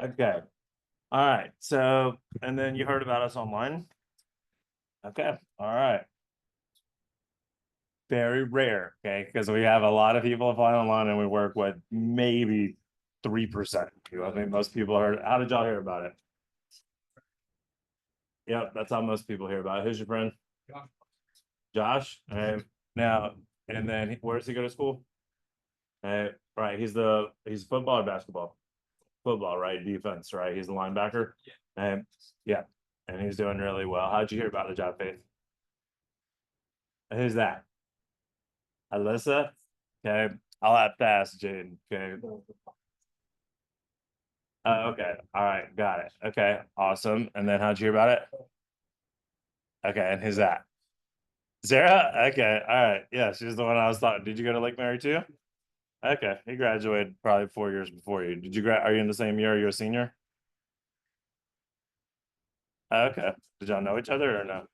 Okay. All right. So, and then you heard about us online. Okay. All right. Very rare. Okay. Because we have a lot of people apply online and we work with maybe 3%. I think most people heard. How did y'all hear about it? Yep. That's how most people hear about it. Who's your friend? Josh. Now, and then where does he go to school? Right. He's football or basketball? Football, right? Defense, right? He's the linebacker. Yeah. And he's doing really well. How'd you hear about the job, Faith? Who's that? Alyssa? Okay. I'll have to ask Jane. Okay. Okay. All right. Got it. Okay. Awesome. And then how'd you hear about it? Okay. And who's that? Sarah? Okay. All right. Yeah. She's the one I was thought. Did you go to Lake Mary too? Okay. He graduated probably 4 years before you. Are you in the same year? Are you a senior? Okay. Did y'all know each other or no?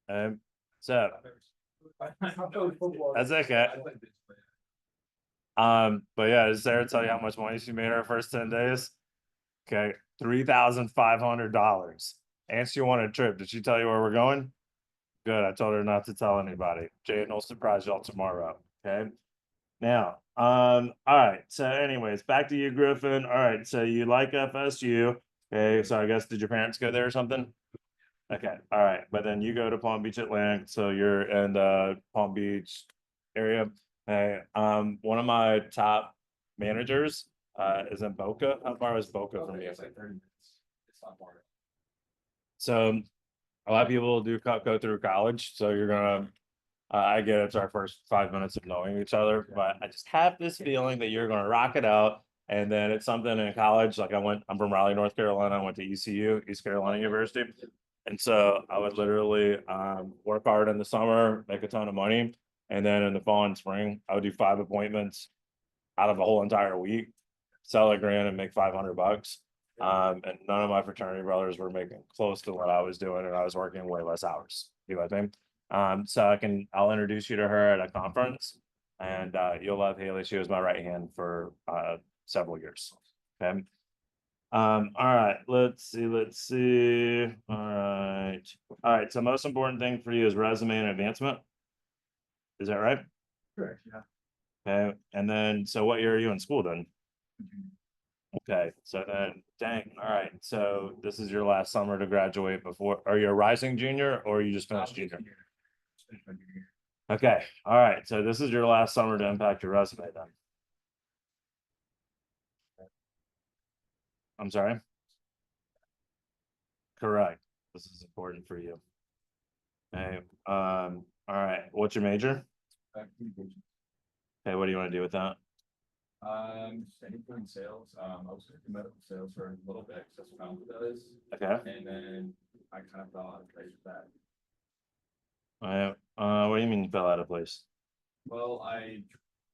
Um, so that's okay. But yeah, did Sarah tell you how much money she made her first 10 days? Okay, $3,500. And she wanted a trip. Did she tell you where we're going? Good. I told her not to tell anybody. Jay, will surprise y'all tomorrow. Okay. Now, all right. So, anyways, back to you, Griffin. All right. So you like FSU. Okay. So I guess did your parents go there or something? Okay. All right. But then you go to Palm Beach Atlantic. So you're in the Palm Beach area. Hey, one of my top managers is in Boca. How far is Boca from you? So a lot of people do go through college. So you're gonna I get it's our first 5 minutes of knowing each other, but I just have this feeling that you're gonna rock it out. And then it's something in college. Like I'm from Raleigh, North Carolina. I went to ECU, East Carolina University. And so I would literally work hard in the summer, make a ton of money. And then in the fall and spring, I would do 5 appointments out of a whole entire week, sell a grand and make 500 bucks. And none of my fraternity brothers were making close to what I was doing, and I was working way less hours. You know what I mean? So I'll introduce you to her at a conference, and you'll love Haley. She was my right hand for several years. Okay. All right, let's see. All right. So most important thing for you is resume and advancement. Is that right? Correct, yeah. Okay. And then, so what year are you in school then? Okay. So then, dang. All right. So this is your last summer to graduate before, are you a rising junior or you just finished junior? Okay. All right. So this is your last summer to impact your resume then. I'm sorry. Correct. This is important for you. Okay. All right. What's your major? Communication. Okay. What do you want to do with that? Anything in sales. I was in medical sales for a little bit, because that's what my uncle does. Okay. And then I kind of fell out of place with that. What do you mean you fell out of place? Well, I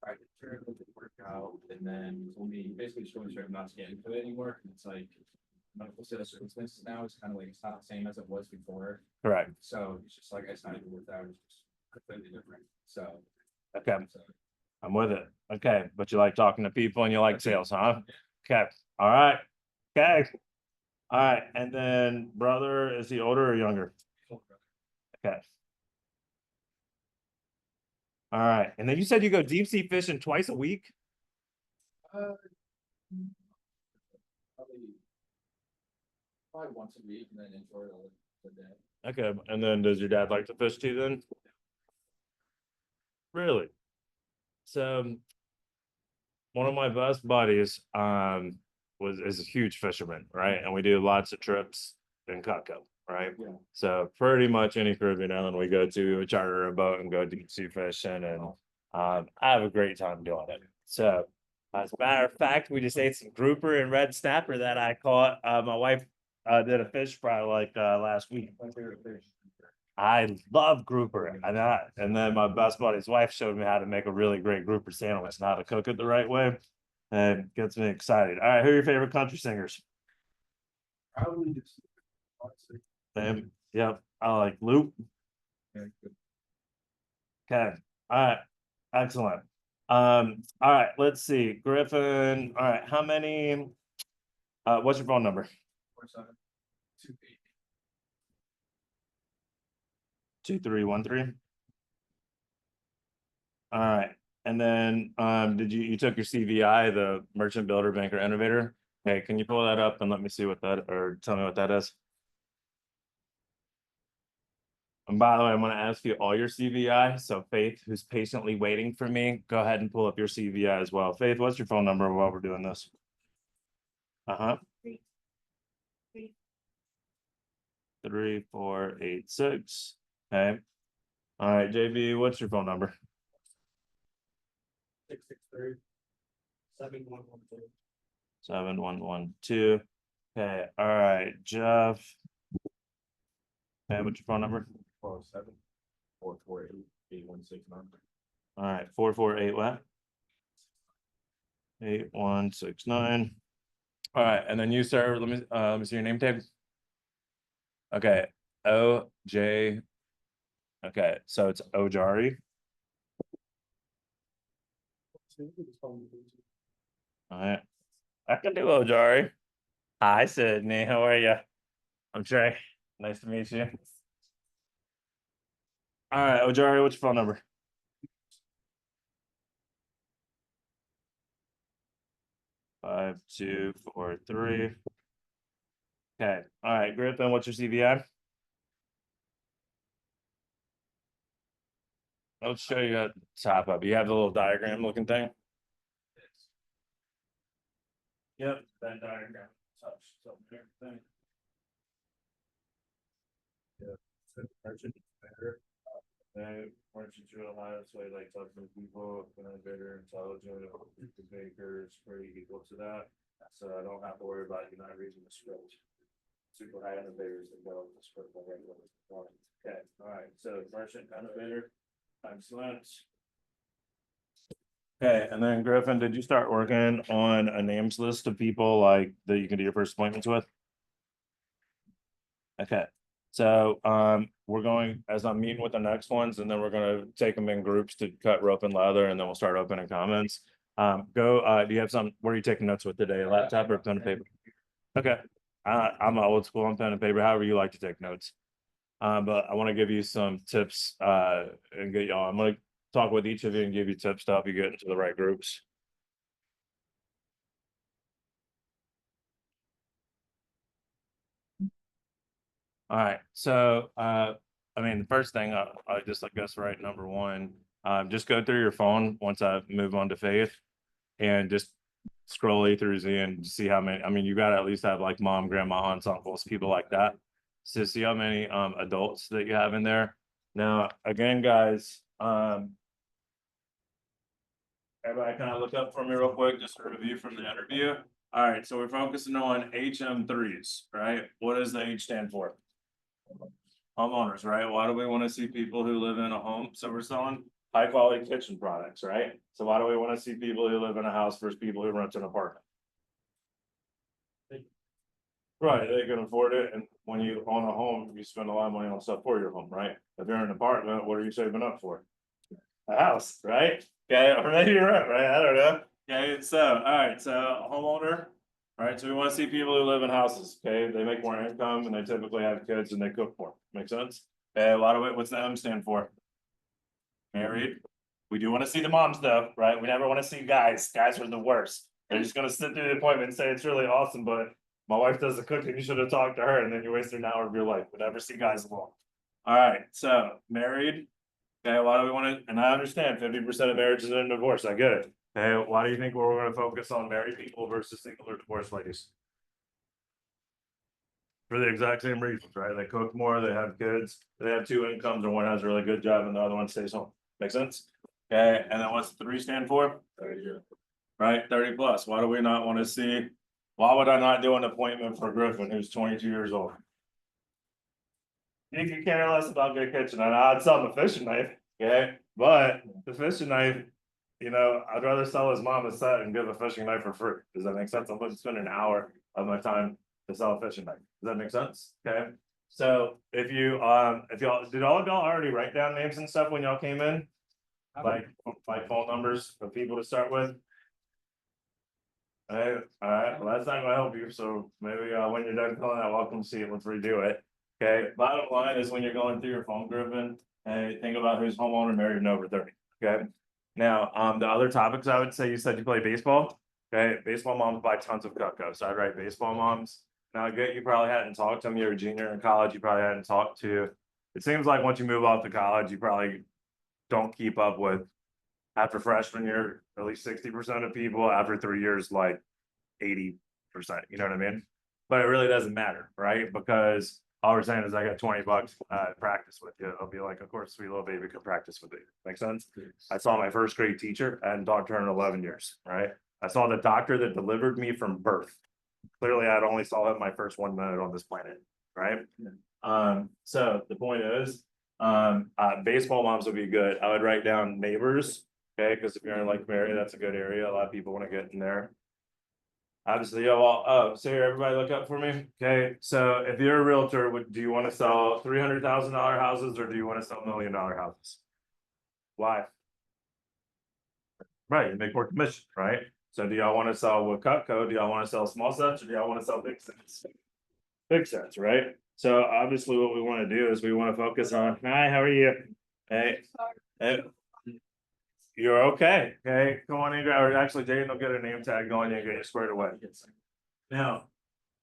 tried to turn it into work out, and then told me basically just really not to get into it anymore. It's like medical sales services now is kind of like it's not the same as it was before. Correct. So it's just like it's not even worked out. It's just completely different. So Okay. I'm with it. Okay. But you like talking to people and you like sales, huh? Okay. All right. Okay. All right. And then brother, is he older or younger? Okay. All right. And then you said you go deep sea fishing twice a week? uh, probably once a week, and then enjoy the day. Okay. And then does your dad like to fish too then? Really? So one of my best buddies is a huge fisherman, right? And we do lots of trips in Cutco, right? Yeah. So pretty much any Caribbean island we go to, we charter a boat and go deep sea fishing, and I have a great time doing it. So as a matter of fact, we just ate some grouper and red snapper that I caught. My wife did a fish fry like last week. My favorite fish. I love grouper, and then my best buddy's wife showed me how to make a really great grouper sandwich and how to cook it the right way, and gets me excited. All right, who are your favorite country singers? Probably just honestly. Yep, I like Luke. Yeah, good. Okay, all right, excellent. All right, let's see. Griffin. All right, how many? What's your phone number? 4728. 2313. All right. And then did you took your CVI, the merchant builder banker innovator? Okay, can you pull that up and let me see what that or tell me what that is? And by the way, I'm going to ask you all your CVI. So Faith, who's patiently waiting for me, go ahead and pull up your CVI as well. Faith, what's your phone number while we're doing this? Uh-huh. 3486. Okay. All right, JB, what's your phone number? 663 7112. 7112. Okay. All right, Jeff. Okay, what's your phone number? 407 448 8169. All right, 448 what? 8169. All right, and then you, sir, let me see your name tag. Okay, OJ. Okay, so it's Ojari. All right, I can do Ojari. Hi, Sydney. How are you? I'm Trey. Nice to meet you. All right, Ojari, what's your phone number? 5243. Okay. All right, Griffin, what's your CVI? I'll show you at the top up. You have the little diagram looking thing. Yep, that diagram. Touch everything. Yeah, merchant better. Merchant drill highest way like talking to people, better, intelligent, bakers, pretty equal to that. So I don't have to worry about you not reading the script. Super high innovators that go with the script already. Okay, all right. So merchant innovator times length. Okay, and then Griffin, did you start working on a names list of people like that you can do your first appointments with? Okay, so we're going as I'm meeting with the next ones, and then we're gonna take them in groups to cut rope and leather, and then we'll start opening comments. Do you have some? What are you taking notes with today? A laptop or pen and paper? Okay, I'm old school on pen and paper. However you like to take notes. But I want to give you some tips and get y'all. I'm gonna talk with each of you and give you tips to help you get into the right groups. All right. So, I mean, the first thing I just, I guess, right, number one, just go through your phone once I move on to Faith and just scroll A through Z and see how many. I mean, you got to at least have like mom, grandma, aunts, uncles, people like that. So, see how many adults that you have in there. Now, again, guys, everybody kind of look up for me real quick, just a review from the interview. All right. So, we're focusing on HM3s, right? What does the H stand for? Homeowners, right? Why do we want to see people who live in a home? So we're selling high quality kitchen products, right? So why do we want to see people who live in a house versus people who rent an apartment? Right, they can afford it, and when you own a home, you spend a lot of money on stuff for your home, right? If you're in an apartment, what are you saving up for? A house, right? Okay, or maybe you're right, right? I don't know. Okay, so all right, so homeowner, all right. So we want to see people who live in houses. Okay, they make more income and they typically have kids and they cook more. Make sense? Okay, a lot of it. What's the M stand for? Married. We do want to see the moms though, right? We never want to see guys. Guys are the worst. They're just gonna sit through the appointment and say it's really awesome, but my wife does the cooking. You should have talked to her, and then you wasted an hour of your life. We never see guys alone. All right, so married. Okay, why do we want to? And I understand 50% of marriages are in divorce. I get it. Okay, why do you think we're going to focus on married people versus single or divorced ladies? For the exact same reasons, right? They cook more, they have kids, they have two incomes, and one has a really good job and the other one stays home. Make sense? Okay, and then what's the three stand for? 30. Right, 30 plus. Why do we not want to see? Why would I not do an appointment for Griffin, who's 22 years old? You can care less about good kitchen. And I'd sell him a fishing knife, okay? But the fishing knife, I'd rather sell his mom a set and give a fishing knife for free. Does that make sense? I'm going to spend an hour of my time to sell a fishing knife. Does that make sense? Okay. So if y'all did all of y'all already write down names and stuff when y'all came in? like phone numbers for people to start with? Alright, well, that's not gonna help you, so maybe when you're done filling out welcome sheet, let's redo it. Okay, bottom line is when you're going through your phone grouping, hey, think about who's homeowner married and over 30, okay? Now, the other topics I would say, you said you play baseball, okay? Baseball moms buy tons of Cutco, so I'd write baseball moms. Now, good, you probably hadn't talked to them, you're a junior in college, you probably hadn't talked to. It seems like once you move off to college, you probably don't keep up with, after freshman year, at least 60% of people, after 3 years, like 80%, you know what I mean? But it really doesn't matter, right? Because all we're saying is I got $20 practice with you. I'll be like, of course, sweet little baby could practice with you. Make sense? I saw my first grade teacher. I hadn't talked to her in 11 years, right? I saw the doctor that delivered me from birth. Clearly, I'd only saw him my first 1 minute on this planet, right? So the point is, baseball moms would be good. I would write down neighbors, okay? Because if you're in Lake Mary, that's a good area. A lot of people want to get in there. Obviously, yeah, well, so here, everybody look up for me. Okay, so if you're a realtor, do you want to sell $300,000 houses or do you want to sell $1 million houses? Why? Right, you make more commission, right? So do y'all want to sell with Cutco? Do y'all want to sell small sets or do y'all want to sell big sets? Big sets, right? So obviously what we want to do is we want to focus on, hi, how are you? Hey, hey, you're okay. Okay, come on in, or actually Jaden will get a name tag going and get you squared away. Now,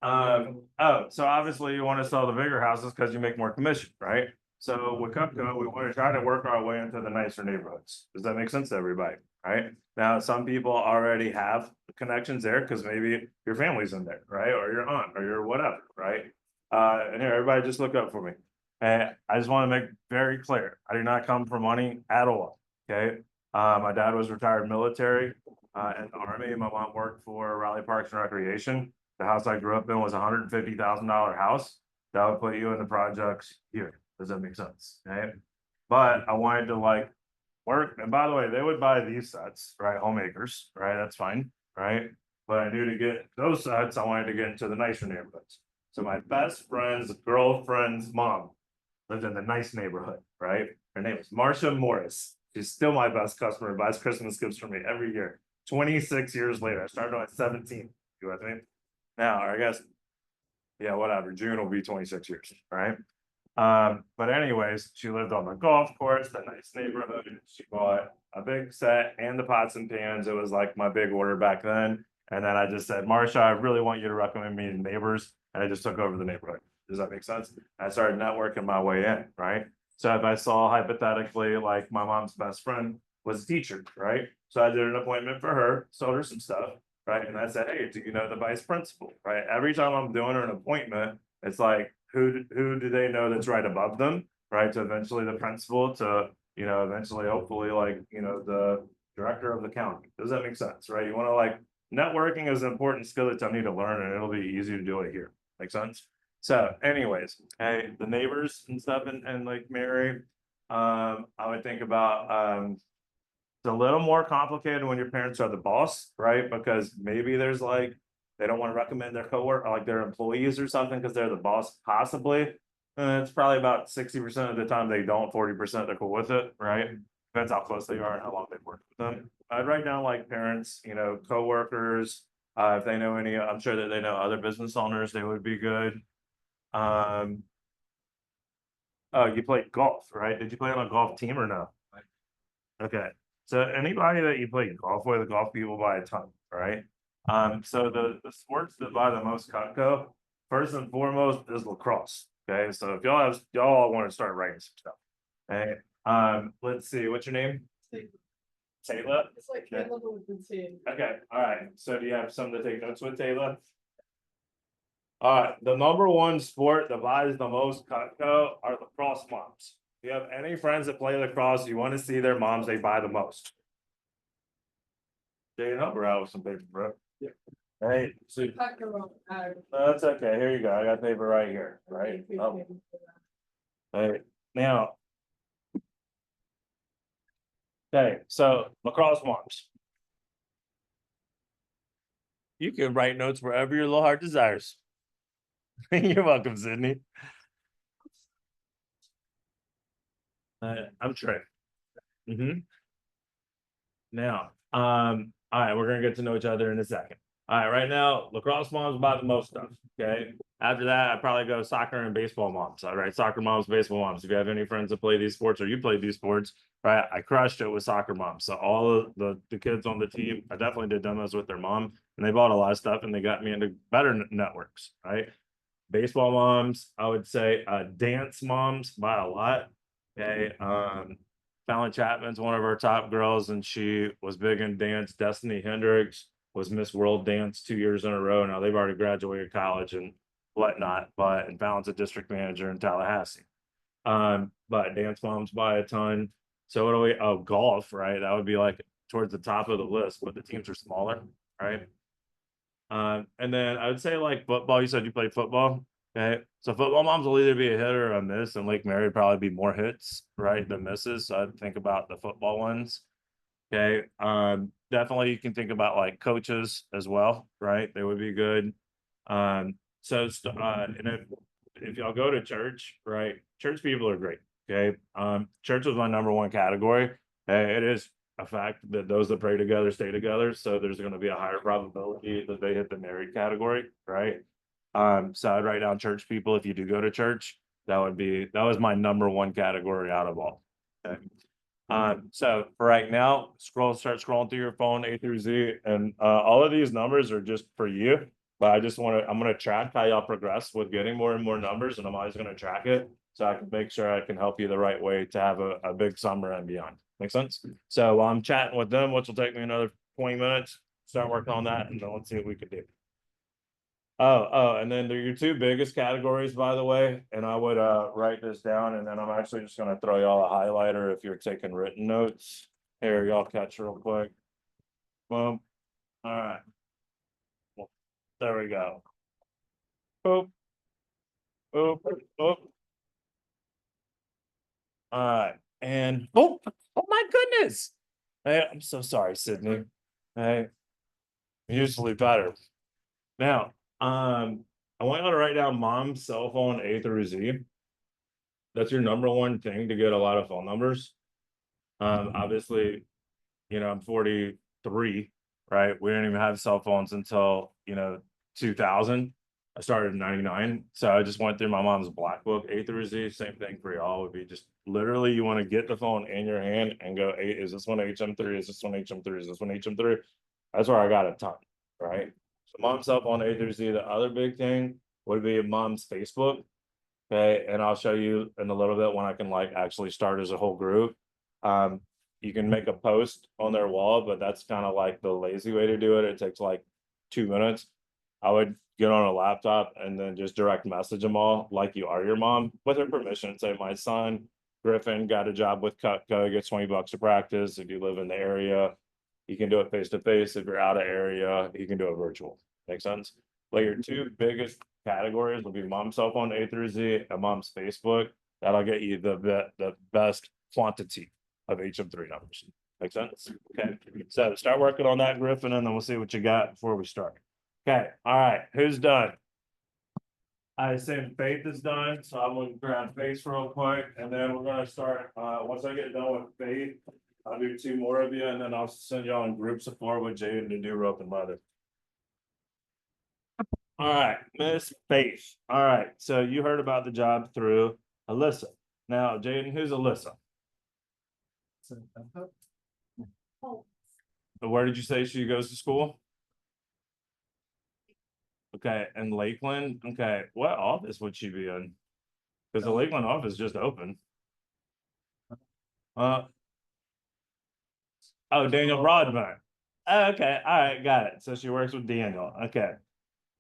so obviously you want to sell the bigger houses because you make more commission, right? So with Cupco, we want to try to work our way into the nicer neighborhoods. Does that make sense to everybody? Right? Now, some people already have connections there because maybe your family's in there, right? Or your aunt or your whatever, right? And here, everybody just look up for me. And I just want to make very clear, I do not come from money at all. Okay. My dad was retired military in the Army. My mom worked for Raleigh Parks and Recreation. The house I grew up in was $150,000 house. That would put you in the projects here. Does that make sense? Okay. But I wanted to like work. And by the way, they would buy these sets, right? Homemakers, right? That's fine, right? But I knew to get those sets, I wanted to get into the nicer neighborhoods. So my best friend's girlfriend's mom lived in the nice neighborhood, right? Her name is Marsha Morris. She's still my best customer, buys Christmas gifts for me every year. 26 years later, I started at 17. You with me? Now, I guess, yeah, whatever. June will be 26 years, right? But anyways, she lived on the golf course, the nice neighborhood. She bought a big set and the pots and pans. It was like my big order back then. And then I just said, Marsha, I really want you to recommend me to neighbors. And I just took over the neighborhood. Does that make sense? I started networking my way in, right? So if I saw hypothetically, like my mom's best friend was a teacher, right? So I did an appointment for her, sold her some stuff, right? And I said, hey, do you know the vice principal, right? Every time I'm doing her an appointment, it's like, who do they know that's right above them, right? To eventually the principal to, eventually, hopefully, like, the director of the county. Does that make sense, right? You want to like, networking is an important skill that I need to learn and it'll be easy to do it here. Make sense? So anyways, hey, the neighbors and stuff and like Mary, I would think about, it's a little more complicated when your parents are the boss, right? Because maybe there's like, they don't want to recommend their coworker, like their employees or something, because they're the boss, possibly. It's probably about 60% of the time they don't, 40% they're cool with it, right? Depends how close they are and how long they've worked with them. I'd write down like parents, coworkers, if they know any, I'm sure that they know other business owners, they would be good. Oh, you played golf, right? Did you play on a golf team or no? Okay. So anybody that you play golf with, golf people buy a ton, right? So the sports that buy the most Cutco, first and foremost, is lacrosse. Okay, so if y'all want to start writing some stuff. Okay. Let's see, what's your name? Taylor? It's like Taylor with the team. Okay, all right. So do you have something to take notes with, Taylor? All right, the number one sport that buys the most Cutco are lacrosse moms. If you have any friends that play lacrosse, you want to see their moms, they buy the most. Jay, help her out with some paper, bro. Yeah. Hey, so that's okay. Here you go. I got paper right here, right? Oh. Hey, now. Okay, so lacrosse moms. You can write notes wherever your little heart desires. You're welcome, Sydney. I'm Trey. Now, all right, we're gonna get to know each other in a second. All right, right now, lacrosse moms about the most stuff. Okay. After that, I'd probably go soccer and baseball moms. All right, soccer moms, baseball moms. If you have any friends that play these sports or you play these sports, right? I crushed it with soccer moms. So all of the kids on the team, I definitely did demos with their mom, and they bought a lot of stuff and they got me into better networks, right? Baseball moms, I would say dance moms by a lot. Okay. Fallon Chapman's one of our top girls, and she was big in dance. Destiny Hendricks was Miss World Dance 2 years in a row. Now they've already graduated college and whatnot, but and Fallon's a district manager in Tallahassee. But dance moms by a ton. So what do we? Oh, golf, right? That would be like towards the top of the list, but the teams are smaller, right? And then I would say like football. You said you played football. Okay. So football moms will either be a hit or a miss, and Lake Mary would probably be more hits, right, than misses. So I'd think about the football ones. Okay. Definitely you can think about like coaches as well, right? They would be good. And if y'all go to church, right? Church people are great. Okay. Church was my number one category. It is a fact that those that pray together stay together. So there's going to be a higher probability that they hit the married category, right? So I'd write down church people if you do go to church. That was my number one category out of all. Okay. So for right now, start scrolling through your phone A through Z, and all of these numbers are just for you. But I'm gonna track how y'all progress with getting more and more numbers, and I'm always gonna track it so I can make sure I can help you the right way to have a big summer and beyond. Make sense? So while I'm chatting with them, which will take me another 20 minutes, start working on that, and then let's see what we can do. And then they're your two biggest categories, by the way. And I would write this down, and then I'm actually just gonna throw y'all a highlighter if you're taking written notes. Here, y'all catch real quick. Boom. All right. Well, there we go. Boop. Boop. Boop. All right. And oh my goodness. Hey, I'm so sorry, Sydney. Hey, usually better. Now, I want you to write down mom's cell phone A through Z. That's your number one thing to get a lot of phone numbers. Obviously, I'm 43, right? We didn't even have cell phones until, 2000. I started in 99. So I just went through my mom's black book, A through Z. Same thing for y'all would be just literally you want to get the phone in your hand and go, hey, is this one HM3? Is this one HM3? Is this one HM3? That's where I got a ton, right? So mom's cell phone A through Z. The other big thing would be mom's Facebook. Okay, and I'll show you in a little bit when I can like actually start as a whole group. Um, you can make a post on their wall, but that's kind of like the lazy way to do it. It takes like 2 minutes. I would get on a laptop and then just direct message them all like you are your mom with their permission. Say my son Griffin got a job with Cutco, gets $20 to practice. If you live in the area, you can do it face to face. If you're out of area, you can do it virtual. Make sense? Like your two biggest categories will be mom's cell phone A through Z and mom's Facebook. That'll get you the best quantity of HM3 numbers. Make sense? Okay. So start working on that, Griffin, and then we'll see what you got before we start. Okay. All right. Who's done? I assume Faith is done, so I'm gonna grab Faith real quick, and then we're gonna start. Once I get done with Faith, I'll do two more of you, and then I'll send y'all in groups of four with Jaden to do rope and leather. All right, Miss Faith. All right, so you heard about the job through Alyssa. Now, Jaden, who's Alyssa? Where did you say she goes to school? Okay, in Lakeland. Okay, what office would she be in? Because the Lakeland office just opened. Oh, Daniel Broadbent. Okay, all right, got it. So she works with Daniel. Okay.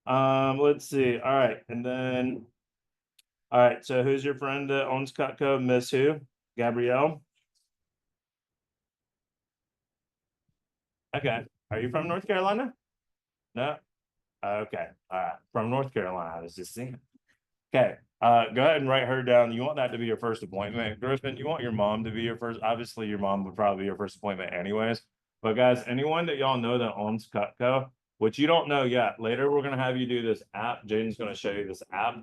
Let's see. All right, and then all right, so who's your friend that owns Cutco? Miss who? Gabrielle. Okay. Are you from North Carolina? No. Okay. All right. From North Carolina, I was just saying. Okay. Go ahead and write her down. You want that to be your first appointment. Griffin, you want your mom to be your first. Obviously, your mom would probably be your first appointment anyways. But guys, anyone that y'all know that owns Cutco, which you don't know yet, later we're gonna have you do this app. Jaden's gonna show you this app.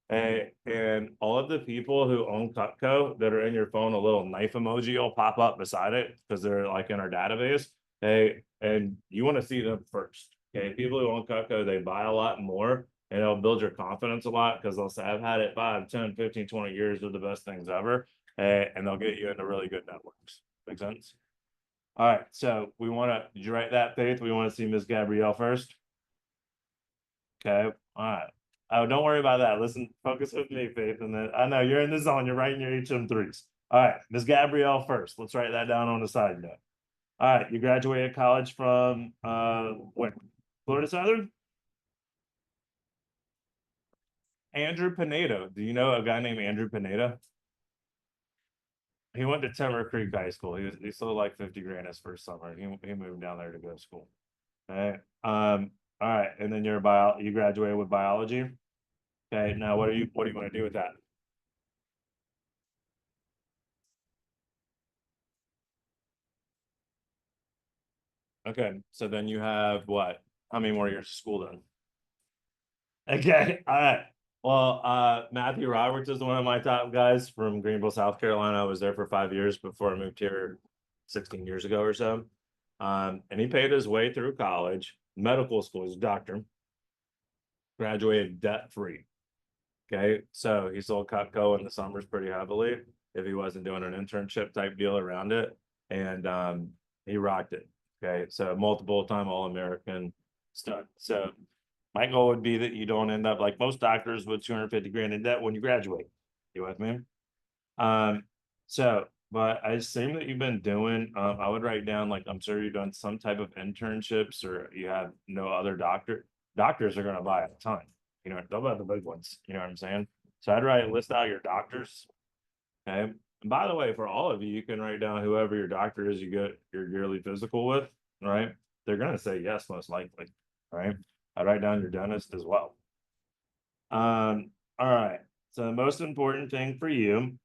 And all of the people who own Cutco that are in your phone, a little knife emoji will pop up beside it because they're like in our database. Okay, and you want to see them first. Okay, people who own Cutco, they buy a lot more and it'll build your confidence a lot because they'll say, I've had it 5, 10, 15, 20 years, they're the best things ever. And they'll get you into really good networks. Make sense? All right, so we want to, did you write that, Faith? We want to see Miss Gabrielle first. Okay, all right. Oh, don't worry about that. Listen, focus with me, Faith. And then I know you're in the zone, you're writing your HM3s. All right, Miss Gabrielle first. Let's write that down on the side note. All right, you graduated college from where? Florida Southern? Andrew Pinedo. Do you know a guy named Andrew Pinedo? He went to Timber Creek High School. He sold like 50 grand his first summer. He moved down there to go to school. Okay. All right, and then you graduated with biology. Okay, now what do you want to do with that? Okay, so then you have what? How many more years of school then? Okay, all right. Well, Matthew Roberts is one of my top guys from Greenville, South Carolina. I was there for 5 years before I moved here 16 years ago or so. And he paid his way through college, medical school, he's a doctor, graduated debt free. Okay, so he sold Cutco in the summers pretty heavily if he wasn't doing an internship type deal around it. And he rocked it. Okay, so multiple time All-American stud. So my goal would be that you don't end up like most doctors with 250 grand in debt when you graduate. You with me? Um, so, but I assume that you've been doing, I would write down like I'm sure you've done some type of internships or you have no other doctors are gonna buy a ton. You know, they'll buy the big ones, you know what I'm saying? So I'd write list out your doctors. Okay. And by the way, for all of you, you can write down whoever your doctor is you get your yearly physical with, right? They're gonna say yes, most likely. Right. I'd write down your dentist as well. All right. So the most important thing for you.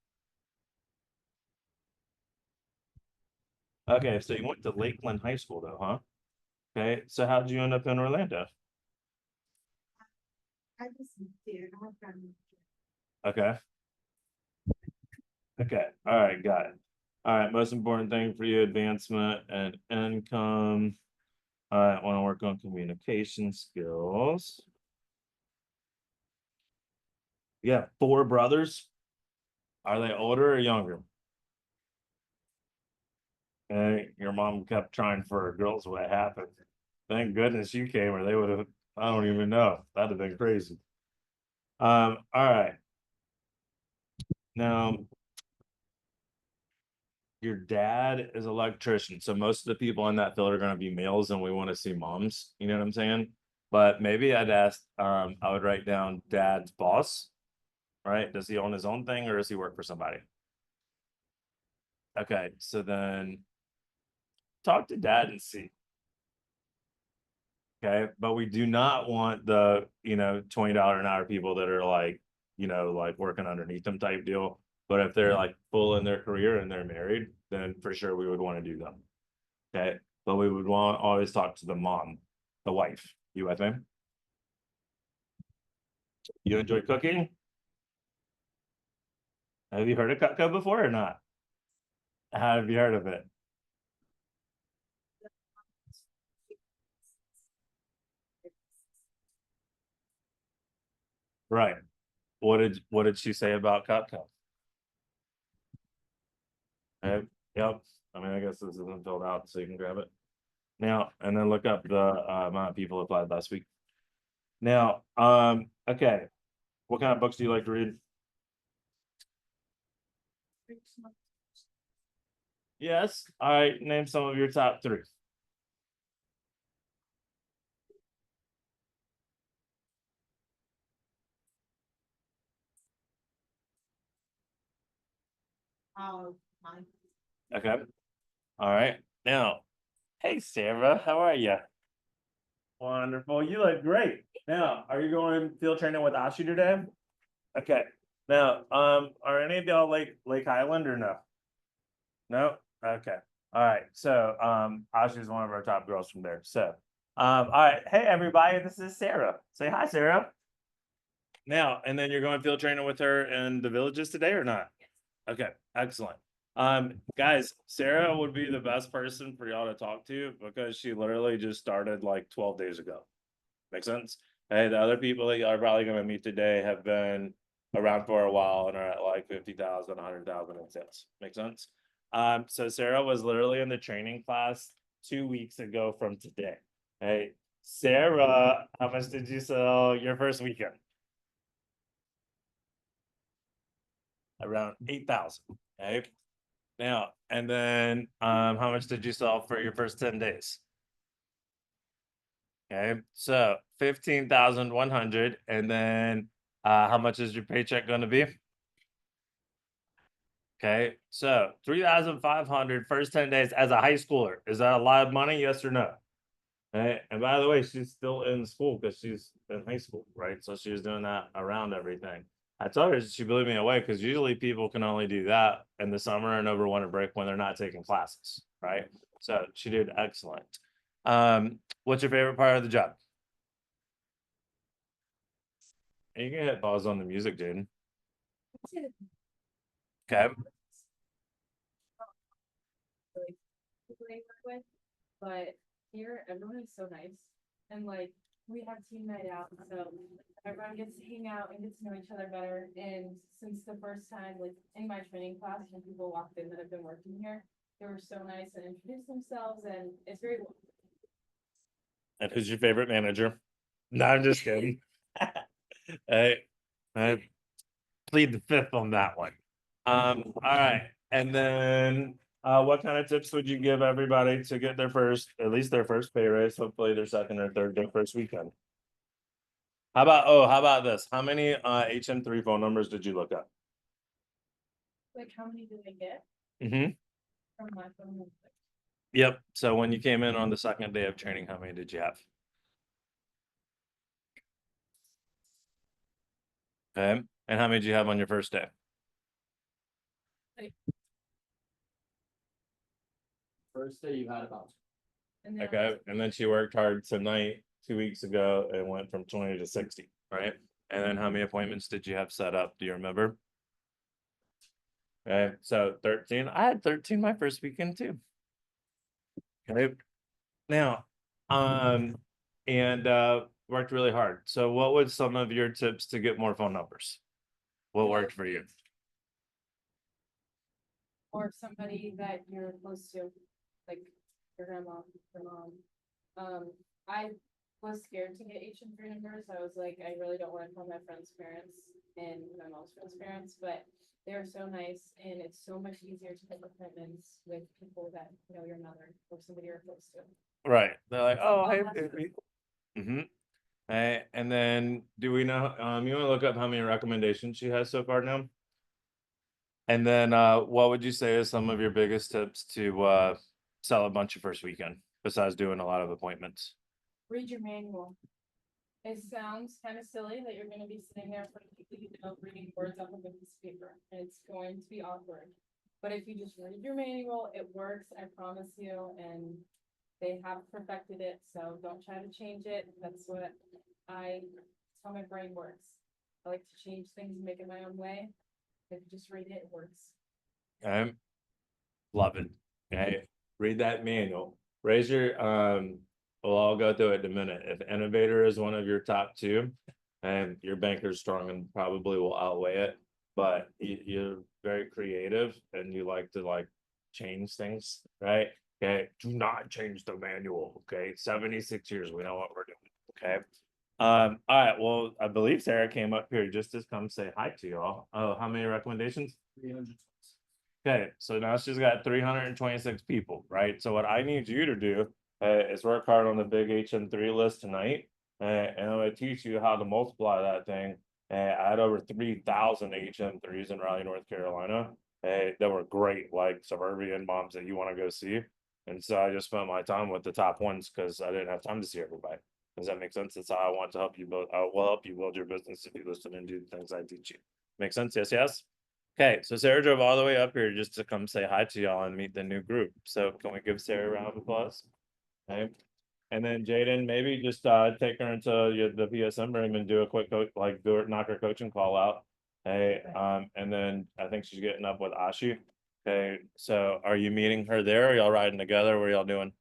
Okay, so you went to Lakeland High School though, huh? Okay, so how did you end up in Orlando? I just did, I have gotten. Okay. Okay, all right, got it. All right, most important thing for you, advancement and income. All right, want to work on communication skills. You have 4 brothers. Are they older or younger? Okay, your mom kept trying for girls. What happened? Thank goodness you came, or they would have. I don't even know. That'd have been crazy. All right. Now, your dad is an electrician, so most of the people in that field are going to be males, and we want to see moms. You know what I'm saying? But maybe I'd ask. I would write down dad's boss. Right? Does he own his own thing, or does he work for somebody? Okay, so then talk to dad and see. Okay, but we do not want the $20 an hour people that are like like working underneath them type deal. But if they're like full in their career and they're married, then for sure we would want to do them. Okay, but we would want always talk to the mom, the wife. You with me? You enjoy cooking? Have you heard of Cutco before or not? How have you heard of it? Right. What did she say about Cutco? Yep. I mean, I guess this isn't filled out, so you can grab it now, and then look up the amount of people who applied last week. Now, okay, what kind of books do you like to read? Yes. All right. Name some of your top 3. Mine. Okay. All right. Now, hey Sarah, how are you? Wonderful. You look great. Now, are you going field training with Ashi today? Okay. Now, are any of y'all Lake Highland or no? No? Okay. All right. So Ashi is one of our top girls from there. So all right. Hey everybody, this is Sarah. Say hi, Sarah. Now, and then you're going field training with her in the villages today or not? Okay, excellent. Guys, Sarah would be the best person for y'all to talk to because she literally just started like 12 days ago. Make sense? Hey, the other people that y'all are probably gonna meet today have been around for a while and are at like 50,000, 100,000 in sales. Make sense? So Sarah was literally in the training class 2 weeks ago from today. Hey, Sarah, how much did you sell your first weekend? Around 8,000. Okay. Now, and then how much did you sell for your first 10 days? Okay, so 15,100. And then how much is your paycheck going to be? Okay, so 3,500 first 10 days as a high schooler. Is that a lot of money? Yes or no? Okay. And by the way, she's still in school because she's in high school, right? So she was doing that around everything. I told her she blew me away because usually people can only do that in the summer and over winter break when they're not taking classes, right? So she did excellent. What's your favorite part of the job? And you can hit pause on the music, Jaden. Okay. People they work with, but here everyone is so nice. And like we have team night out, so everyone gets to hang out and get to know each other better. And since the first time, like in my training class, when people walked in that have been working here, they were so nice and introduced themselves, and it's very And who's your favorite manager? No, I'm just kidding. I, I plead the fifth on that one. All right. And then what kind of tips would you give everybody to get their first, at least their first pay raise, hopefully their second or third, their first weekend? How about this? How many HM3 phone numbers did you look up? like how many did I get Mm-hmm. from my phone? Yep. So when you came in on the second day of training, how many did you have? Okay. And how many did you have on your first day? First day you had about. And then Okay. And then she worked hard tonight 2 weeks ago and went from 20 to 60, right? And then how many appointments did you have set up? Do you remember? Okay. So 13. I had 13 my first weekend too. Okay. Now, and worked really hard. So what was some of your tips to get more phone numbers? What worked for you? or somebody that you're close to, like your grandma, your mom. I was scared to get HM3 numbers. I was like, I really don't want to call my friend's parents and my mom's friend's parents, but they're so nice and it's so much easier to get appointments with people that know your mother or somebody you're close to. Right. They're like, oh, I'll hey, have to- baby. Mm-hmm. Hey, and then do we know, you want to look up how many recommendations she has so far now? And then what would you say is some of your biggest tips to sell a bunch of first weekend besides doing a lot of appointments? Read your manual. It sounds kind of silly that you're gonna be sitting there for reading words off of a piece of paper, and it's going to be awkward. But if you just read your manual, it works, I promise you, and they have perfected it, so don't try to change it. That's how my brain works. I like to change things and make it my own way. If you just read it, it works. Okay. Love it. Okay. Read that manual. Raise your we'll all go through it in a minute. If innovator is one of your top two, and your banker's strong and probably will outweigh it, but you're very creative and you like to like change things, right? Okay. Do not change the manual. Okay. 76 years, we know what we're doing. Okay. All right. Well, I believe Sarah came up here just to come say hi to y'all. Oh, how many recommendations? 300. Okay, so now she's got 326 people, right? So what I need you to do is work hard on the big HM3 list tonight, and I'm gonna teach you how to multiply that thing. I had over 3,000 HM3s in Raleigh, North Carolina. That were great, like suburban moms that you want to go see. And so I just spent my time with the top ones because I didn't have time to see everybody. Does that make sense? That's how I want to help you build. I will help you build your business if you listen and do the things I teach you. Make sense? Yes, yes. Okay, so Sarah drove all the way up here just to come say hi to y'all and meet the new group. So can we give Sarah a round of applause? Okay. And then Jaden, maybe just take her into the PSM room and do a quick coach, like do it, knock her coaching call out. Hey, and then I think she's getting up with Ashi. Okay, so are you meeting her there? Are y'all riding together? What are y'all doing?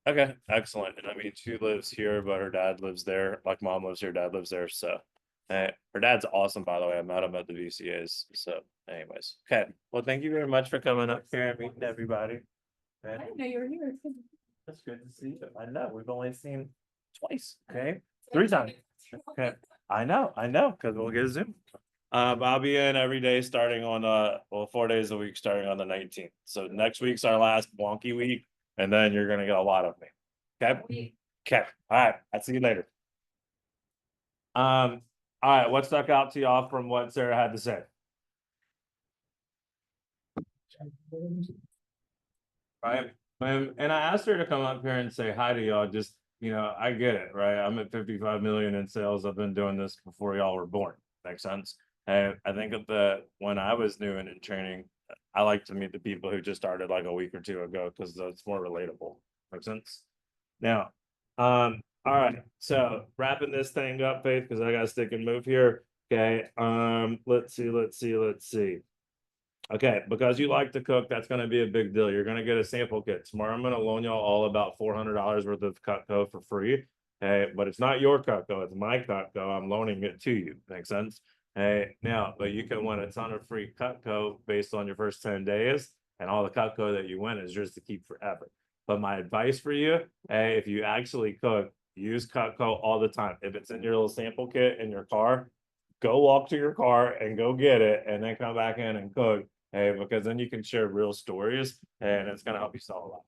Okay, excellent. And I mean, she lives here, but her dad lives there. Like mom lives here, dad lives there. So, her dad's awesome, by the way. I met him at the VCAs. So, anyways, okay. Well, thank you very much for coming up here and meeting everybody. I didn't know you were here. That's good to see you. I know. We've only seen twice. Okay, 3 times. Okay, I know, because we'll get a Zoom. I'll be in every day starting on well, 4 days a week starting on the 19th. So next week's our last wonky week, and then you're gonna get a lot of me. Okay. Okay. All right. I'll see you later. All right. What stuck out to y'all from what Sarah had to say? Right. And I asked her to come up here and say hi to y'all. Just, I get it, right? I'm at 55 million in sales. I've been doing this before y'all were born. Makes sense. And I think when I was new and in training, I like to meet the people who just started like a week or two ago because it's more relatable. Makes sense. Now, all right. So wrapping this thing up, Faith, because I got to stick and move here. Okay. Let's see. Okay, because you like to cook, that's going to be a big deal. You're going to get a sample kit. Tomorrow I'm going to loan y'all all about $400 worth of Cutco for free. Hey, but it's not your Cutco, it's my Cutco. I'm loaning it to you. Makes sense? Hey, now, but you can win a ton of free Cutco based on your first 10 days, and all the Cutco that you win is yours to keep forever. But my advice for you, hey, if you actually cook, use Cutco all the time. If it's in your little sample kit in your car, go walk to your car and go get it, and then come back in and cook. Hey, because then you can share real stories and it's going to help you sell a lot.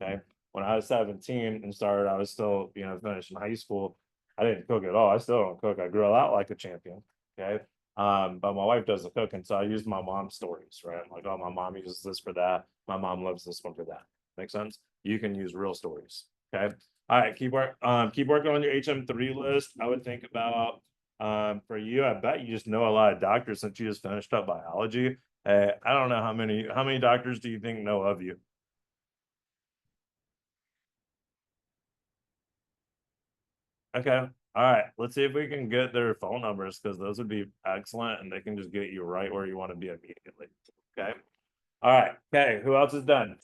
Okay. When I was 17 and started, I was still, finishing high school. I didn't cook at all. I still don't cook. I grill out like a champion. Okay. But my wife does the cooking. So I use my mom's stories, right? I'm like, oh, my mom uses this for that. My mom loves this one for that. Make sense? You can use real stories. Okay. All right. Keep working on your HM3 list. I would think about for you, I bet you just know a lot of doctors since you just finished up biology. I don't know how many doctors do you think know of you? Okay. All right. Let's see if we can get their phone numbers because those would be excellent and they can just get you right where you want to be immediately. Okay. All right. Okay. Who else is done?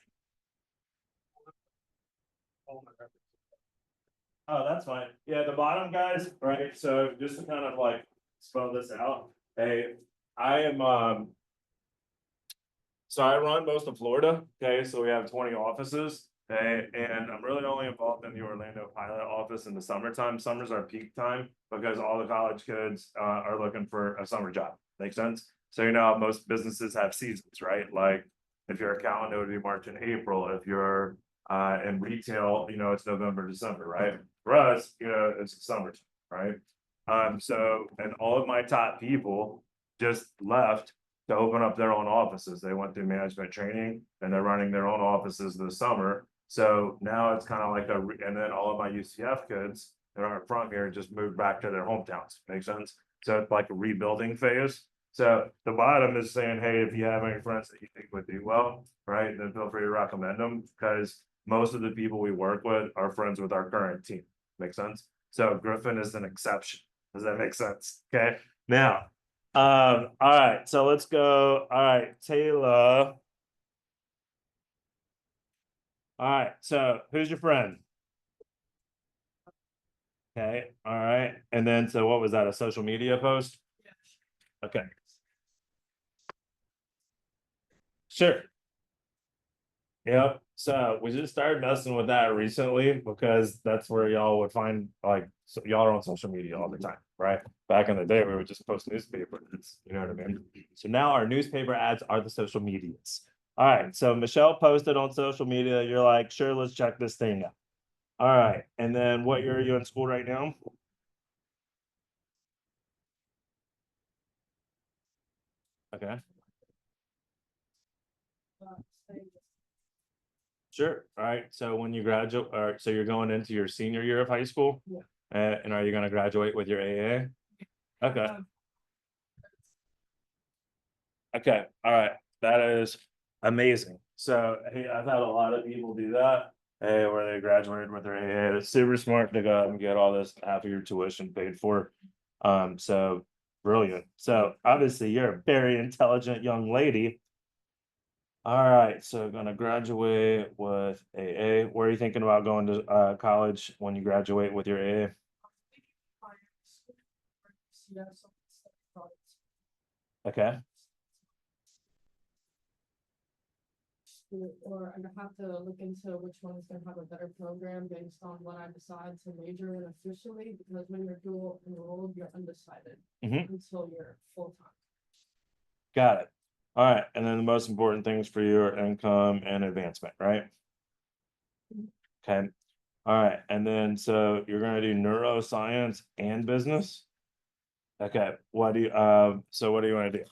Oh, that's fine. Yeah, the bottom guys, right? So just to kind of like spell this out. Hey, I am so I run most of Florida. Okay, so we have 20 offices. Okay, and I'm really only involved in the Orlando pilot office in the summertime. Summers are peak time because all the college kids are looking for a summer job. Make sense? So most businesses have seasons, right? Like if you're accountant, it would be March and April. If you're in retail, it's November, December, right? For us, it's summertime, right? So and all of my top people just left to open up their own offices. They went through management training and they're running their own offices this summer. So now it's kind of like and then all of my UCF kids that aren't from here just moved back to their hometowns. Make sense? So it's like a rebuilding phase. So the bottom is saying, hey, if you have any friends that you think would do well, right, then feel free to recommend them because most of the people we work with are friends with our current team. Make sense? So Griffin is an exception. Does that make sense? Okay. Now, all right, so let's go. All right, Taylor. All right, so who's your friend? Okay, all right. And then so what was that? A social media post? Okay. Sure. Yep. So we just started messing with that recently because that's where y'all would find so y'all are on social media all the time, right? Back in the day, we would just post newspaper ads, you know what I mean? So now our newspaper ads are the social medias. All right. So Michelle posted on social media. You're like, sure, let's check this thing out. All right. And then what year are you in school right now? Okay. Sure. All right. So when you graduate, all right, so you're going into your senior year of high school? Yeah. And are you going to graduate with your AA? Okay. Okay. All right. That is amazing. So hey, I've had a lot of people do that. Hey, where they graduated with their AA. It's super smart to go out and get all this half of your tuition paid for. So Brilliant. So obviously you're a very intelligent young lady. All right, so gonna graduate with AA. Where are you thinking about going to college when you graduate with your AA? Okay, Or I have to look into which one is gonna have a better program based on what I decide to major in officially, because when you're dual enrolled, you're undecided Mhm. until you're full-time. got it. All right, and then the most important things for you are income and advancement, right? Okay. All right, and then so you're gonna do neuroscience and business? Okay, what do you so what do you want to do?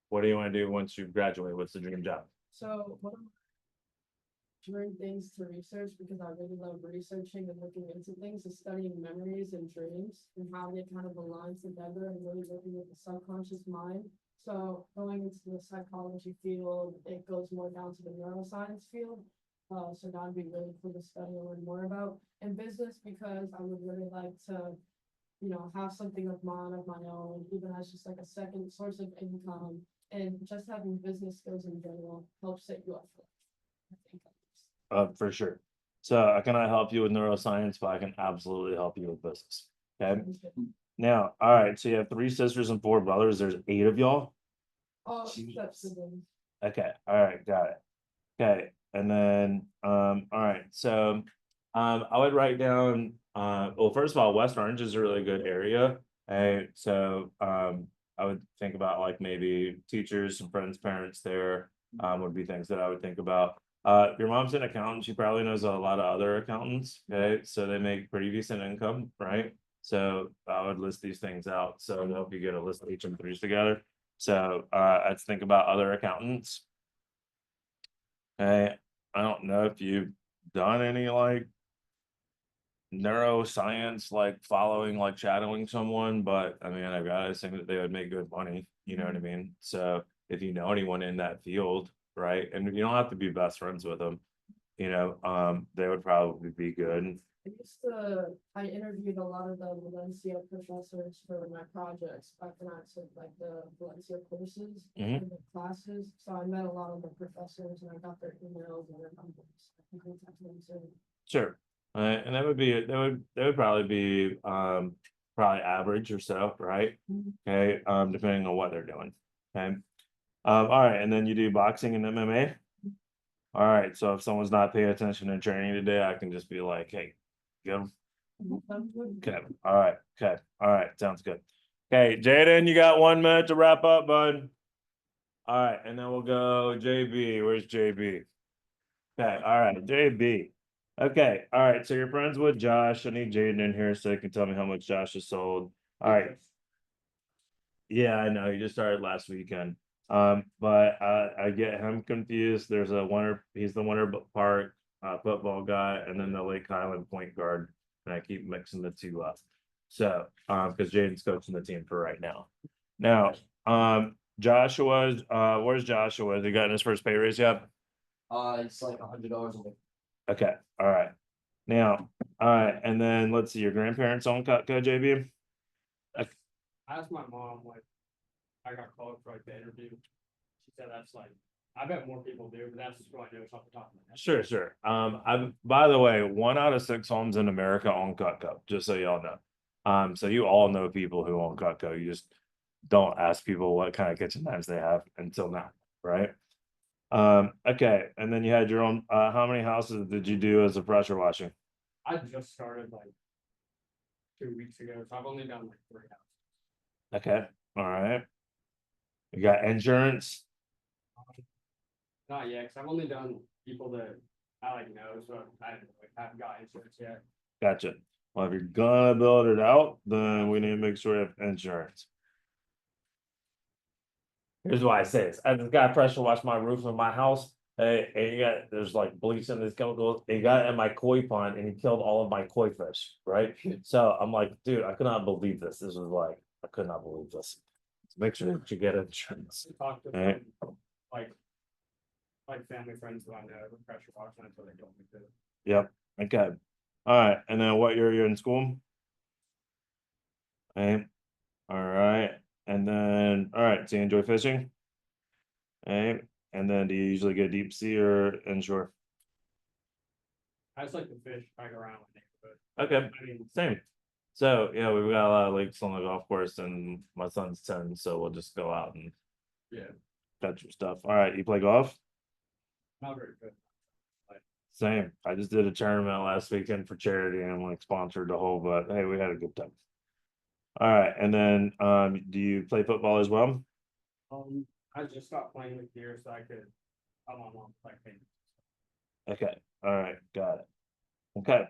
What do you want to do once you graduate? What's the dream job? So what I'm doing things to research, because I really love researching and looking into things, is studying memories and dreams and how they kind of align together and really looking at the subconscious mind. So going into the psychology field, it goes more down to the neuroscience field. So that'd be really cool to study and learn more about. And business, because I would really like to, have something of mine, of my own, even as just like a second source of income. And just having business skills in general helps set you up for life, I think. For sure. So I cannot help you with neuroscience, but I can absolutely help you with business. Okay. Now, all right. So you have 3 sisters and 4 brothers. There's 8 of y'all. Oh, Jeez. that's the thing. Okay. All right. Got it. Okay. And then, all right. So, I would write down, well, first of all, West Orange is a really good area. So, I would think about like maybe teachers, some friends, parents there, would be things that I would think about. Your mom's an accountant. She probably knows a lot of other accountants. Okay. So they make pretty decent income, right? So I would list these things out. So to help you get a list of each and threes together. So, I'd think about other accountants. Okay. I don't know if you've done any like neuroscience, like following, like shadowing someone, but I mean, I've got to think that they would make good money. You know what I mean? So if you know anyone in that field, right, and you don't have to be best friends with them, they would probably be good. I interviewed a lot of the Valencia professors for my projects back when I took like the Valencia courses Mhm. and the classes. So I met a lot of the professors and I got their emails and their numbers. I can contact them soon. Sure. And that would probably be probably average or so, right? Okay, depending on what they're doing. Okay. All right, and then you do boxing and MMA. All right, so if someone's not paying attention in training today, I can just be like, hey, get 'em. Okay, all right, okay, all right, sounds good. Okay, Jaden, you got 1 minute to wrap up, bud. All right, and then we'll go JB. Where's JB? Okay, all right, JB. Okay, all right, so you're friends with Josh. I need Jaden in here so he can tell me how much Josh has sold. All right. Yeah, I know. He just started last weekend. But I get him confused. There's a Winter, he's the Winter Park football guy, and then the Lake Highland point guard, and I keep mixing the two up. So, because Jaden's coaching the team for right now. Now, Joshua's where's Joshua? Has he gotten his first pay raise yet? It's like $100 a week. Okay, all right. Now, all right, and then let's see, your grandparents own Cutco, JB? I asked my mom, like, I got called for like the interview. She said that's like, I bet more people do, but that's just what I know off the top of my head. Sure, sure. I'm by the way, 1 out of 6 homes in America own Cutco, just so y'all know. So you all know people who own Cutco. You just don't ask people what kind of kitchen knives they have until now, right? Okay, and then you had your own. How many houses did you do as a pressure washing? I just started like 2 weeks ago, so I've only done like 3 houses. Okay, all right. You got insurance. Not yet, because I've only done people that I like know, so haven't got insurance yet. Gotcha. Well, if you're gonna build it out, then we need to make sure you have insurance. Here's why I say this. I just got pressure wash my roof in my house. Hey, and there's like bleach in this chemicals. He got it in my koi pond and he killed all of my koi fish, right? So I'm like, dude, I could not believe this. This was like, I could not believe this. Make sure that you get insurance. Talk to Right. like family friends who I know with pressure washing until they told me to. Yep. Okay. All right. And then what year you're in school? Okay. All All right, and then, all right, so you enjoy fishing? Hey, and then do you usually get deep sea or inshore? I just like to fish, hike around my neighborhood. Okay, I mean, same. So, yeah, we've got a lot of lakes on the golf course and my son's 10, so we'll just go out and yeah, catch some stuff. All right, you play golf? not very good. Same. I just did a tournament last weekend for charity and like sponsored the whole, but hey, we had a good time. All right, and then do you play football as well? I just stopped playing this year so I could, help my mom play paint. Okay, all right, got it. Okay,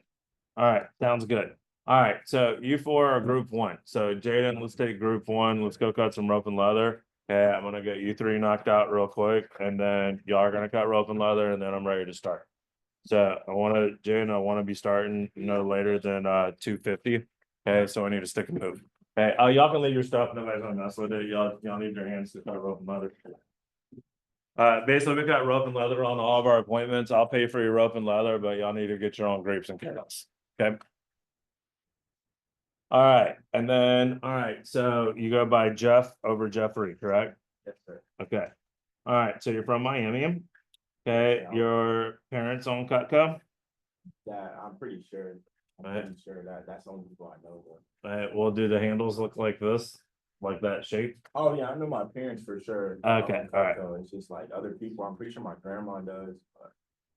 all right, sounds good. All right, so you four are group one. So Jaden, let's take group one. Let's go cut some rope and leather. Okay, I'm gonna get you three knocked out real quick, and then y'all are gonna cut rope and leather, and then I'm ready to start. So Jaden, I wanna be starting no later than 2:50. Okay, so I need to stick and move. Okay, y'all can leave your stuff. Nobody's gonna mess with it. Y'all need your hands to cut rope and leather. Basically, we got rope and leather on all of our appointments. I'll pay for your rope and leather, but y'all need to get your own grapes and carrots. Okay. All right, and then, all right, so you go by Jeff over Jeffrey, correct? Yes, sir. Okay. All right, so you're from Miami. Okay, your parents own Cutco. That I'm pretty sure. Right. pretty sure that that's the only people I know. Well, do the handles look like this, like that shape? Oh yeah, I know my parents for sure. Okay, all right. It's just like other people. I'm pretty sure my grandma does.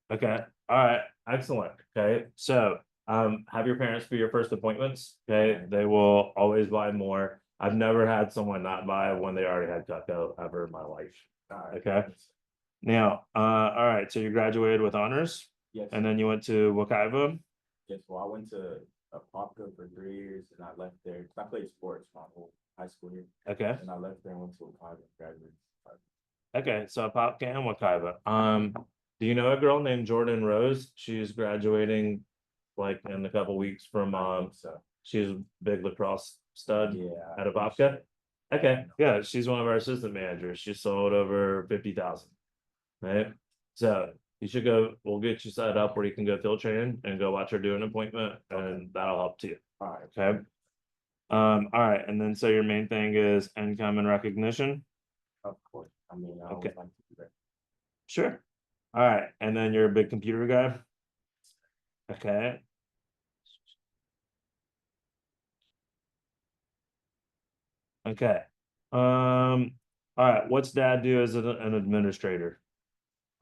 But Okay, all right, excellent. Okay, so have your parents be your first appointments. Okay, they will always buy more. I've never had someone not buy when they already had Cutco ever in my life. Okay. Now, all right, so you graduated with honors Yes. and then you went to Wakaiva. Yes. Well, I went to Apopka for 3 years, and I left there 'cause I played sports my whole high school year, Okay, and I left there and went to Apopka and graduated. okay, so Pop and Wakaiva. Do you know a girl named Jordan Rose? She's graduating like in a couple weeks from So she's a big lacrosse stud yeah. at Apopka. Okay, yeah, she's one of our assistant managers. She sold over 50,000. Right? So you should go, we'll get you set up where you can go field training and go watch her do an appointment, and that'll help too. All right. Okay. All right, and then so your main thing is income and recognition. Of course. I mean, I Okay. always like to do that. Sure. All right, and then you're a big computer guy. Okay. Okay. All right, what's dad do as an administrator?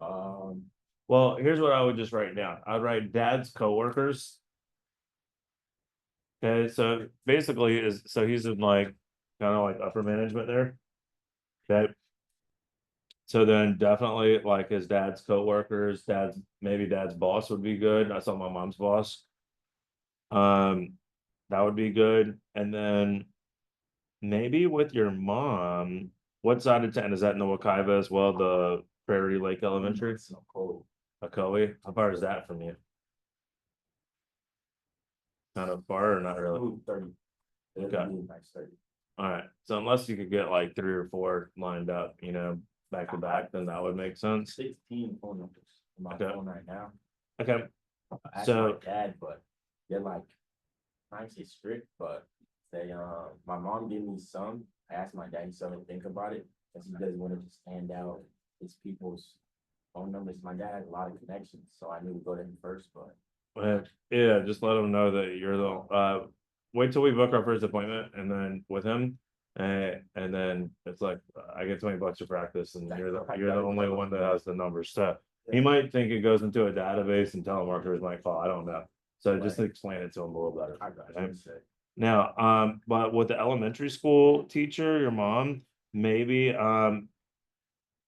Um, Well, here's what I would just write down. I'd write dad's coworkers. Okay, so basically he's in like kind of like upper management there. Okay. So then definitely like his dad's coworkers, maybe dad's boss would be good. I saw my mom's boss. That would be good. And then maybe with your mom, what side of town is that in the Wakaiva as well? The Prairie Lake Elementary? it's so cold. Ocoee? How far is that from you? Kind of far or not really? Ooh, 30. It'd Okay. be nice 30. All right. So unless you could get like 3 or 4 lined up, back to back, then that would make sense. 16 phone numbers on my Okay. phone right now. Okay. I asked So- my dad, but they're like, I say strict, but they my mom gave me some. I asked my dad so to think about it because he doesn't want to just hand out his people's phone numbers. My dad has a lot of connections, so I knew to go to him first, but Yeah, just let them know that you're the, wait till we book our first appointment and then with him. And then it's like, I get $20 to practice and you're the only one that has the numbers. So he might think it goes into a database and telemarketers might call, I don't know. So just Right. explain it to him a little better. I got Okay? you. Now, but with the elementary school teacher, your mom, maybe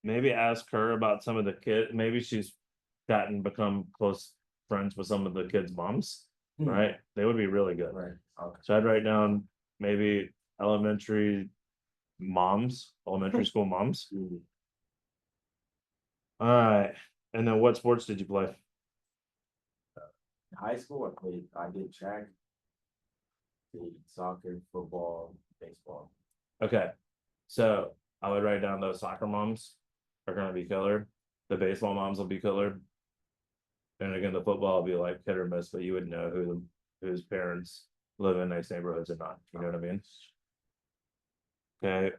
ask her about some of the kids. Maybe she's become close friends with some of the kids' moms, Hmm. right? They would be really good. Right. Okay. So I'd write down maybe elementary school moms. Mm. All right. And then what sports did you play? In high school, I did track, did soccer, football, baseball. Okay. So I would write down those soccer moms are gonna be killer. The baseball moms will be killer. And again, the football will be like hit or miss, but you would know whose parents live in nice neighborhoods or not. You know what I mean? Okay,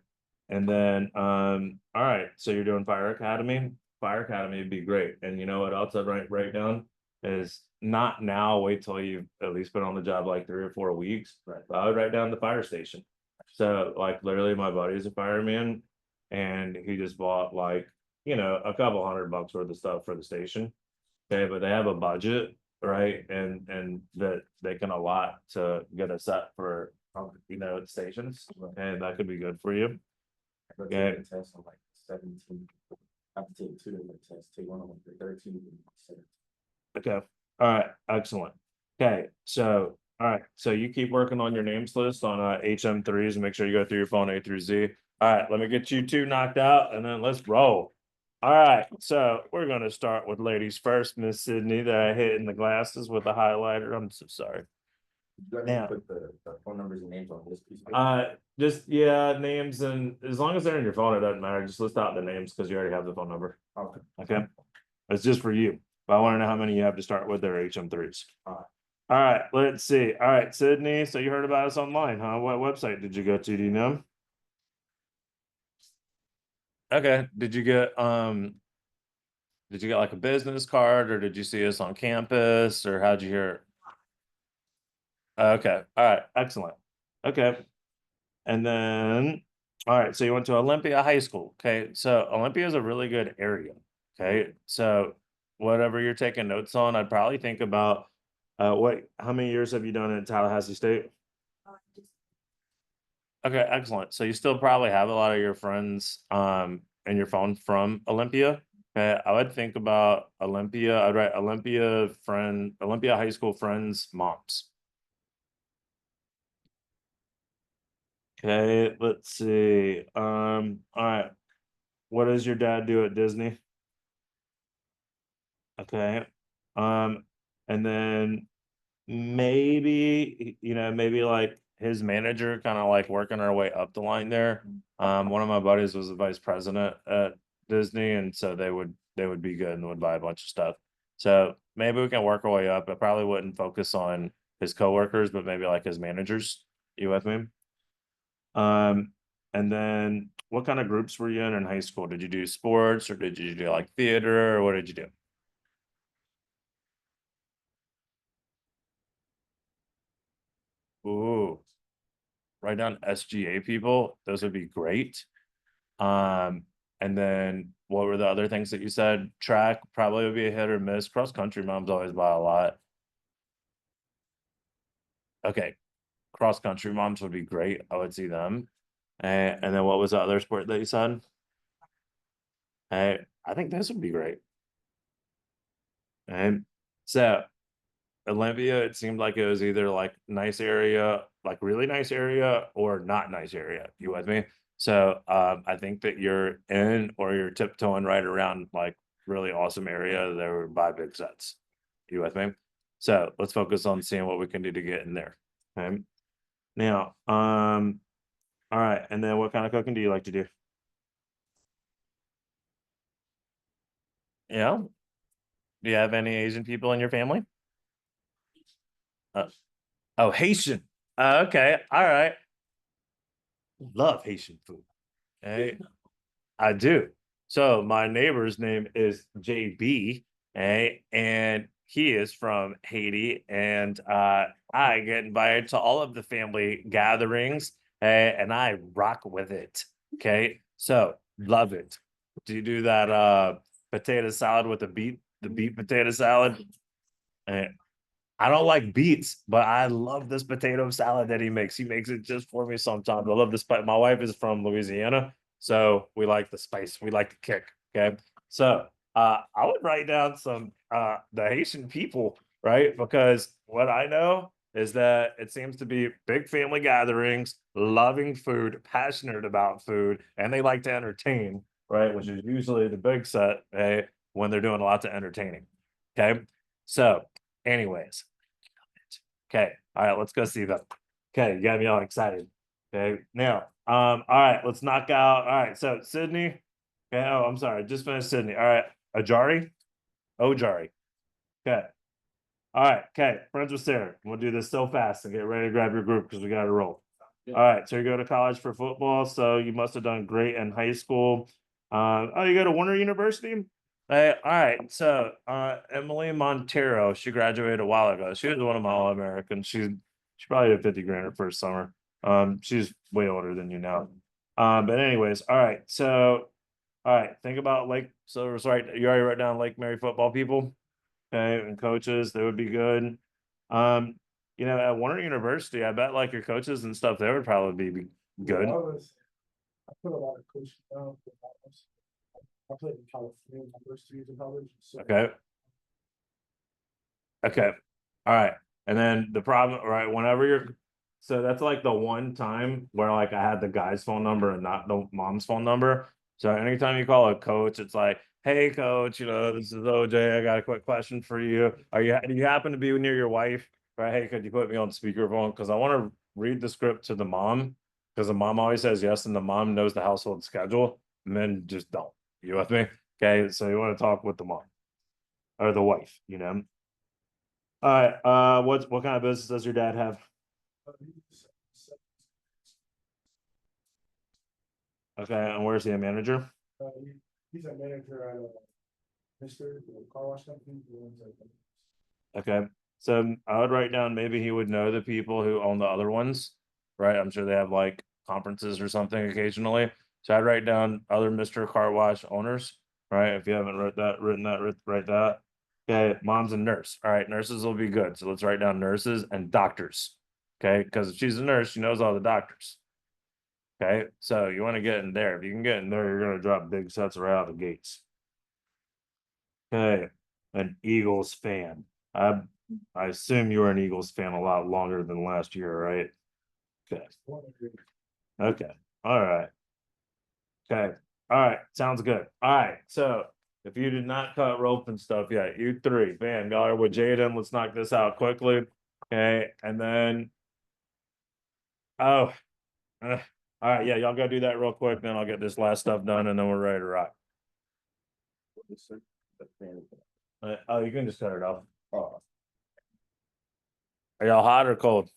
and then, all right, so you're doing fire academy. Fire academy would be great. And you know what else I'd write down is not now, wait till you've at least been on the job like 3 or 4 weeks. Right. But I would write down the fire station. So like literally my buddy's a fireman and he just bought like, a couple $100 worth of stuff for the station. Okay, but they have a budget, right? And that they can allot to get a set for, stations, and that could be good for you. I go Yeah. take a test on like 17. I have to take 2 different tests, take one on like the 13th and 17th. Okay, all right, excellent. Okay, so, all right, so you keep working on your names list on HM3s and make sure you go through your phone A through Z. All right, let me get you two knocked out and then let's roll. All right, so we're gonna start with ladies first, Miss Sydney, that I hit in the glasses with a highlighter. I'm so sorry. You Now- guys put the phone numbers and names on this piece of paper? Just names, and as long as they're in your phone, it doesn't matter. Just list out the names because you already have the phone number. Okay. Okay, it's just for you. But I want to know how many you have to start with their HM3s. Alright. All right, let's see. All right, Sydney. So you heard about us online, huh? What website did you go to? Do you know? Okay. Did you get like a business card, or did you see us on campus, or how'd you hear it? Okay. All right. Excellent. Okay. And then, all right. So you went to Olympia High School. Okay. So Olympia is a really good area. Okay. So whatever you're taking notes on, I'd probably think about how many years have you done in Tallahassee State? Just Okay, excellent. So you still probably have a lot of your friends in your phone from Olympia. Okay, I would think about Olympia. I'd write Olympia high school friends, moms. Okay, let's see. All right. What does your dad do at Disney? Okay. And then maybe like his manager, kind of like working our way up the line there. One of my buddies was the vice president at Disney, and so they would be good and would buy a bunch of stuff. So maybe we can work our way up. I probably wouldn't focus on his coworkers, but maybe like his managers. You with me? Um, and then what kind of groups were you in high school? Did you do sports, or did you do like theater, or what did you do? Ooh, write down SGA people. Those would be great. Um, and then what were the other things that you said? Track probably would be a hit or miss. Cross country moms always buy a lot. Okay, cross country moms would be great. I would see them. And then what was the other sport that you said? Hey, I think this would be great. And so Olympia, it seemed like it was either like nice area, like really nice area, or not nice area. You with me? So I think that you're in, or you're tiptoeing right around like really awesome area. There would buy big sets. You with me? So let's focus on seeing what we can do to get in there. Okay. Now, all right. And then what kind of cooking do you like to do? Yeah. Do you have any Asian people in your family? Uh, oh, Haitian. Okay. All right. Love Haitian food. Hey, I do. So my neighbor's name is JB, and he is from Haiti, and I get invited to all of the family gatherings, and I rock with it. Okay, so love it. Do you do that potato salad with the beet potato salad? Eh, I don't like beets, but I love this potato salad that he makes. He makes it just for me sometimes. I love the spice. My wife is from Louisiana, so we like the spice. We like the kick. Okay. So I would write down some the Haitian people, right? Because what I know is that it seems to be big family gatherings, loving food, passionate about food, and they like to entertain, right? Which is usually the big set, when they're doing lots of entertaining. Okay. So anyways, okay, all right, let's go see them. Okay, you got me all excited. Okay, now, all right, let's knock out. All right, so Sydney. Okay, oh, I'm sorry, just finished Sydney. All right, Ajari, Ojari. Okay, all right, okay, friends with Sarah. We'll do this so fast and get ready to grab your group because we got to roll. All right, so you go to college for football, so you must have done great in high school. Oh, you go to Warner University? All right, so Emily Montero, she graduated a while ago. She was one of my All-Americans. She probably did 50 grand her first summer. She's way older than you now. But anyways, all right, so all right, think about Lake. So it's right, you already wrote down Lake Mary football people, okay, and coaches, they would be good. Um, at Warner University, I bet like your coaches and stuff, they would probably be good. I put a lot of coaching down. I played in California, my first 2 years in college. So Okay. Okay. All right. And then the problem, right? Whenever so that's like the one time where like I had the guy's phone number and not the mom's phone number. So anytime you call a coach, it's like, hey coach, this is OJ. I got a quick question for you. Do you happen to be near your wife? Right? Hey, could you put me on speakerphone? Because I want to read the script to the mom. Because the mom always says yes, and the mom knows the household schedule. Men just don't. You with me? Okay. So you want to talk with the mom or the wife. All right. What kind of business does your dad have? Okay, and where's he a manager? He's a manager at Mr. Car Wash Company. Okay, so I would write down maybe he would know the people who own the other ones, right? I'm sure they have like conferences or something occasionally. So I'd write down other Mr. Car Wash owners, right? If you haven't written that, write that. Okay, mom's a nurse. All right, nurses will be good. So let's write down nurses and doctors. Okay, because if she's a nurse, she knows all the doctors. Okay, so you want to get in there. If you can get in there, you're gonna drop big sets right out of the gates. Okay, an Eagles fan. I assume you were an Eagles fan a lot longer than last year, right? Okay. Okay. All right. Okay. All right. Sounds good. All right. So if you did not cut rope and stuff yet, you three, man, y'all are with Jaden. Let's knock this out quickly. Okay. And then, oh, all right. Yeah. Y'all go do that real quick. Then I'll get this last stuff done and then we're ready to rock. Oh, you can just cut it off. Oh, Are y'all hot or cold?